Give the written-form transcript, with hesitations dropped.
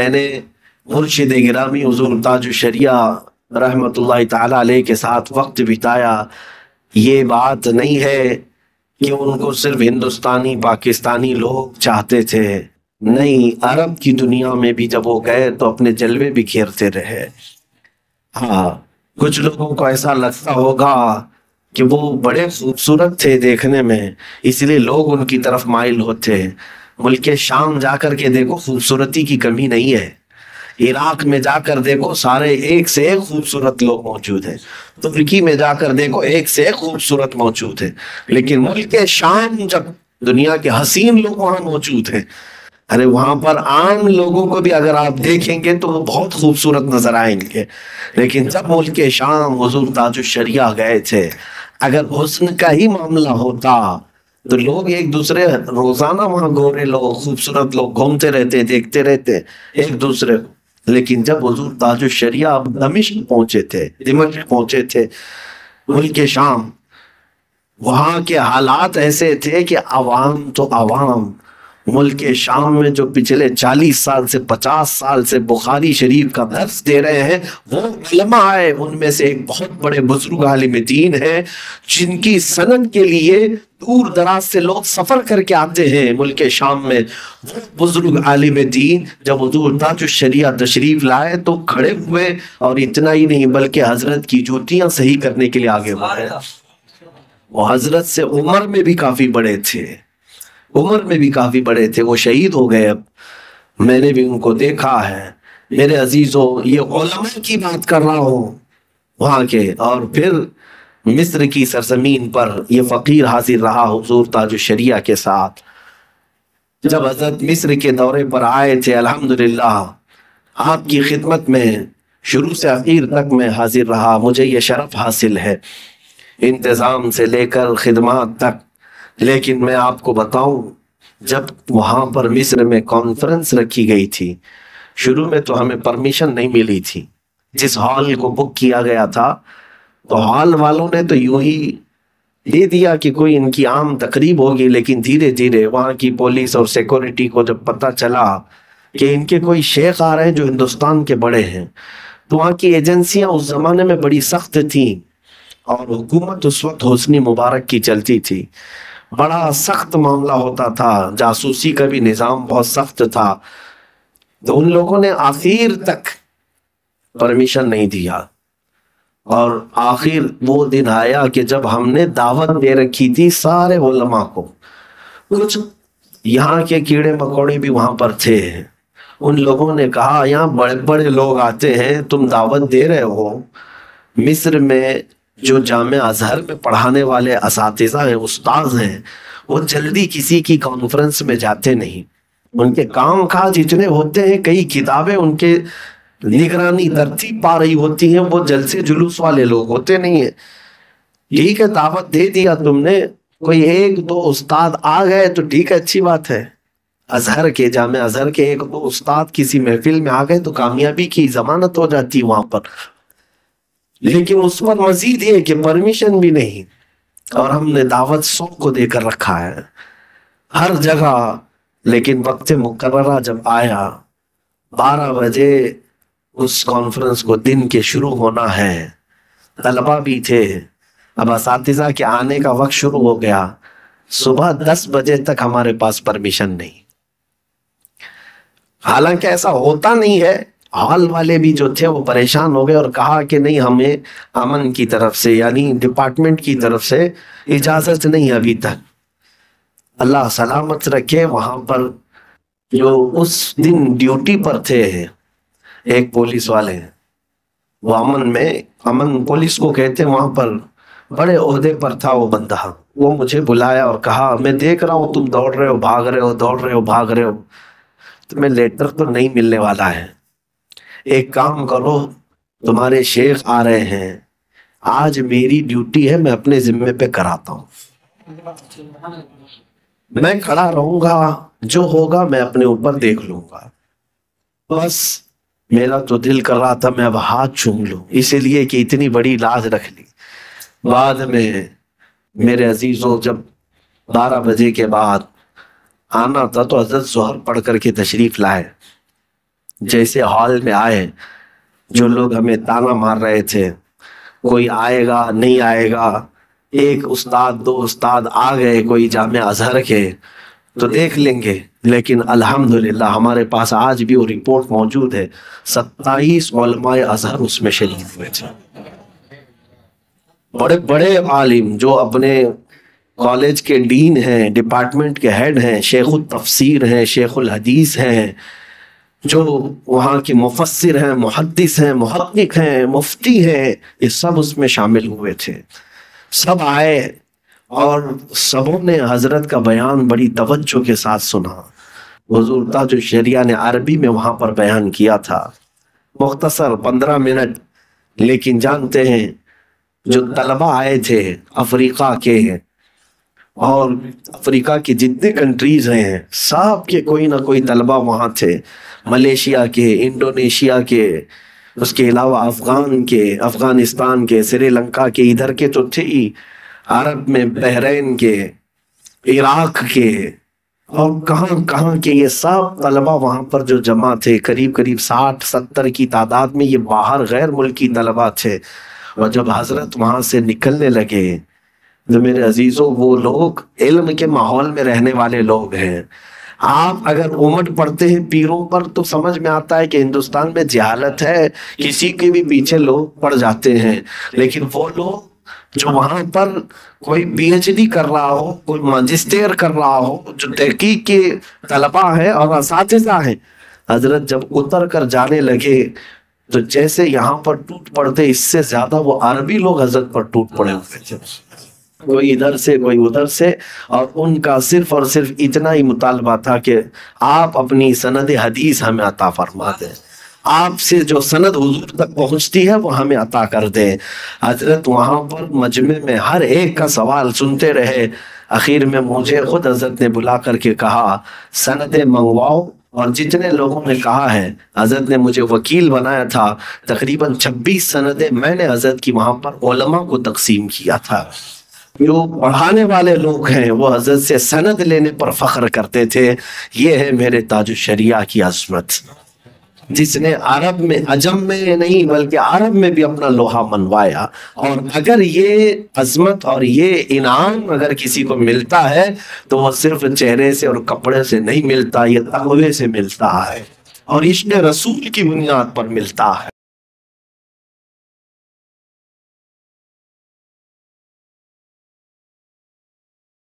میں نے مرشد گرامی حضور تاج الشریعہ رحمۃ اللہ تعالی علیہ کے ساتھ وقت بتایا، یہ بات نہیں ہے کہ ان کو صرف ہندوستانی پاکستانی لوگ چاہتے تھے، نہیں، عرب کی دنیا میں بھی جب وہ گئے تو اپنے جلوے بکھیرتے رہے۔ ہاں، کچھ لوگوں کو ایسا لگتا ہوگا کہ وہ بڑے خوبصورت تھے دیکھنے میں، اس لیے لوگ ان کی طرف مائل ہوتے ہیں۔ ملک شام جا کر کے دیکھو، خوبصورتی کی کمی نہیں ہے۔ عراق میں جا کر دیکھو، سارے ایک سے ایک خوبصورت لوگ موجود ہیں۔ ترکی میں جا کر دیکھو، ایک سے ایک خوبصورت موجود ہے۔ لیکن ملک شام جب دنیا کے حسین لوگ وہاں موجود ہیں، ارے وہاں پر عام لوگوں کو بھی اگر آپ دیکھیں گے تو وہ بہت خوبصورت نظر آئیں گے۔ لیکن جب ملک شام حضور تاج الشریعہ گئے تھے، اگر حسن کا ہی معاملہ ہوتا تو لوگ ایک دوسرے، روزانہ وہاں گورے لوگ، خوبصورت لوگ گھومتے رہتے، دیکھتے رہتے ایک دوسرے کو۔ لیکن جب حضور تاج الشریعہ دمشق پہنچے تھے، دمشق پہنچے تھے، ملک شام، وہاں کے حالات ایسے تھے کہ عوام تو عوام، ملک شام میں جو پچھلے 40 سال سے 50 سال سے بخاری شریف کا درس دے رہے ہیں وہ علماء ہے۔ ان میں سے ایک بہت بڑے بزرگ عالم دین ہیں جن کی سند کے لیے دور دراز سے لوگ سفر کر کے آتے ہیں ملک شام میں۔ وہ بزرگ عالم دین جب حضور تاج الشریعہ تشریف لائے تو کھڑے ہوئے، اور اتنا ہی نہیں بلکہ حضرت کی جوتیاں صحیح کرنے کے لیے آگے بڑھے۔ وہ حضرت سے عمر میں بھی کافی بڑے تھے، عمر میں بھی کافی بڑے تھے، وہ شہید ہو گئے۔ اب میں نے بھی ان کو دیکھا ہے۔ میرے عزیزوں، یہ علماء کی بات کر رہا ہوں وہاں کے۔ اور پھر مصر کی سرزمین پر یہ فقیر حاضر رہا حضور تاج الشریعہ کے ساتھ۔ جب حضرت مصر کے دورے پر آئے تھے، الحمدللہ آپ کی خدمت میں شروع سے اخیر تک میں حاضر رہا، مجھے یہ شرف حاصل ہے، انتظام سے لے کر خدمات تک۔ لیکن میں آپ کو بتاؤں، جب وہاں پر مصر میں کانفرنس رکھی گئی تھی، شروع میں تو ہمیں پرمیشن نہیں ملی تھی۔ جس ہال کو بک کیا گیا تھا تو ہال والوں نے تو یوں ہی دے دیا کہ کوئی ان کی عام تقریب ہوگی، لیکن دھیرے دھیرے وہاں کی پولیس اور سیکورٹی کو جب پتہ چلا کہ ان کے کوئی شیخ آ رہے ہیں جو ہندوستان کے بڑے ہیں، تو وہاں کی ایجنسیاں اس زمانے میں بڑی سخت تھیں، اور حکومت اس وقت حسنی مبارک کی چلتی تھی، بڑا سخت معاملہ ہوتا تھا، جاسوسی کا بھی نظام بہت سخت تھا۔ تو ان لوگوں نے آخر تک پرمیشن نہیں دیا، اور آخر وہ دن آیا کہ جب ہم نے دعوت دے رکھی تھی سارے علماء کو، کچھ یہاں کے کیڑے مکوڑے بھی وہاں پر تھے، ان لوگوں نے کہا یہاں بڑے بڑے لوگ آتے ہیں، تم دعوت دے رہے ہو، مصر میں جو جامع ازہر میں پڑھانے والے اساتذہ ہیں، استاذ ہیں، وہ جلدی کسی کی کانفرنس میں جاتے نہیں، ان کے کام کاج اتنے ہوتے ہیں، کئی کتابیں ان کے نگرانی ترتیب پا رہی ہوتی ہیں، وہ جلسے جلوس والے لوگ ہوتے نہیں ہیں۔ ٹھیک ہے، دعوت دے دیا تم نے، کوئی ایک دو استاد آ گئے تو ٹھیک ہے، اچھی بات ہے، ازہر کے، جامع ازہر کے ایک دو استاد کسی محفل میں آ گئے تو کامیابی کی ضمانت ہو جاتی وہاں پر۔ لیکن اس پر مزید یہ کہ پرمیشن بھی نہیں، اور ہم نے دعوت 100 کو دے کر رکھا ہے ہر جگہ۔ لیکن وقت مقررہ جب آیا، 12 بجے اس کانفرنس کو دن کے شروع ہونا ہے، طلبہ بھی تھے، اب اساتذہ کے آنے کا وقت شروع ہو گیا، صبح 10 بجے تک ہمارے پاس پرمیشن نہیں۔ حالانکہ ایسا ہوتا نہیں ہے، ہال والے بھی جو تھے وہ پریشان ہو گئے اور کہا کہ نہیں، ہمیں امن کی طرف سے، یعنی ڈپارٹمنٹ کی طرف سے اجازت نہیں ابھی تک۔ اللہ سلامت رکھے، وہاں پر جو اس دن ڈیوٹی پر تھے ایک پولیس والے، وہ امن پولیس کو کہتے ہیں، وہاں پر بڑے عہدے پر تھا وہ بندہ، وہ مجھے بلایا اور کہا میں دیکھ رہا ہوں تم دوڑ رہے ہو، بھاگ رہے ہو، دوڑ رہے ہو، بھاگ رہے ہو، تمہیں لیٹر تو نہیں ملنے والا ہے، ایک کام کرو، تمہارے شیخ آ رہے ہیں، آج میری ڈیوٹی ہے، میں اپنے ذمے پہ کراتا ہوں، میں کھڑا رہوں گا، جو ہوگا میں اپنے اوپر دیکھ لوں گا۔ بس میرا تو دل کر رہا تھا میں اب ہاتھ چوم لوں، اسی لیے کہ اتنی بڑی لاج رکھ لی۔ بعد میں میرے عزیزوں جب 12 بجے کے بعد آنا تھا تو حضرت ظہر پڑھ کر کے تشریف لائے، جیسے ہال میں آئے، جو لوگ ہمیں تانا مار رہے تھے کوئی آئے گا نہیں آئے گا، ایک استاد دو استاد آ گئے کوئی جامعہ ازہر کے تو دیکھ لیں گے، لیکن الحمدللہ ہمارے پاس آج بھی وہ رپورٹ موجود ہے، 27 علماء ازہر اس میں شریک ہوئے تھے، بڑے بڑے عالم جو اپنے کالج کے ڈین ہیں، ڈپارٹمنٹ کے ہیڈ ہیں، شیخ التفسیر ہیں، شیخ الحدیث ہیں، جو وہاں کے مفسر ہیں، محدث ہیں، محقق ہیں، مفتی ہیں، یہ سب اس میں شامل ہوئے تھے، سب آئے اور سبوں نے حضرت کا بیان بڑی توجہ کے ساتھ سنا۔ حضور تاج الشریعہ نے عربی میں وہاں پر بیان کیا تھا، مختصر 15 منٹ، لیکن جانتے ہیں جو طلبہ آئے تھے افریقہ کے اور افریقہ کی جتنے کنٹریز ہیں سب کے کوئی نہ کوئی طلبہ وہاں تھے، ملیشیا کے، انڈونیشیا کے، اس کے علاوہ افغان کے، افغانستان کے، سری لنکا کے، ادھر کے تو تھے ہی، عرب میں بحرین کے، عراق کے، اور کہاں کہاں کے، یہ سب طلبہ وہاں پر جو جمع تھے، قریب قریب 60-70 کی تعداد میں، یہ باہر غیر ملکی طلبہ تھے۔ اور جب حضرت وہاں سے نکلنے لگے تو میرے عزیزوں وہ لوگ علم کے ماحول میں رہنے والے لوگ ہیں، آپ اگر امٹ پڑھتے ہیں پیروں پر تو سمجھ میں آتا ہے کہ ہندوستان میں جہالت ہے، کسی کے بھی پیچھے لوگ پڑ جاتے ہیں، لیکن وہ لوگ جو وہاں پر کوئی پی ایچ ڈی کر رہا ہو، کوئی ماجسٹر کر رہا ہو، جو تحقیق کے طلبہ ہیں اور اساتذہ ہیں، حضرت جب اتر کر جانے لگے تو جیسے یہاں پر ٹوٹ پڑتے، اس سے زیادہ وہ عربی لوگ حضرت پر ٹوٹ پڑے ہوئے تھے، کوئی ادھر سے کوئی ادھر سے، اور ان کا صرف اور صرف اتنا ہی مطالبہ تھا کہ آپ اپنی سند حدیث ہمیں عطا فرما دیں، آپ سے جو سند حضور تک پہنچتی ہے وہ ہمیں عطا کر دیں۔ حضرت وہاں پر مجمع میں ہر ایک کا سوال سنتے رہے، اخیر میں مجھے خود حضرت نے بلا کر کے کہا سندیں منگواؤ، اور جتنے لوگوں نے کہا ہے، حضرت نے مجھے وکیل بنایا تھا، تقریباً 26 سندیں میں نے حضرت کی وہاں پر علماء کو تقسیم کیا تھا۔ جو پڑھانے والے لوگ ہیں وہ حضرت سے سند لینے پر فخر کرتے تھے۔ یہ ہے میرے تاج الشریعہ کی عظمت، جس نے عرب میں، عجم میں نہیں بلکہ عرب میں بھی اپنا لوہا منوایا۔ اور اگر یہ عظمت اور یہ انعام اگر کسی کو ملتا ہے تو وہ صرف چہرے سے اور کپڑے سے نہیں ملتا، یہ تقوی سے ملتا ہے اور عشق رسول کی بنیاد پر ملتا ہے۔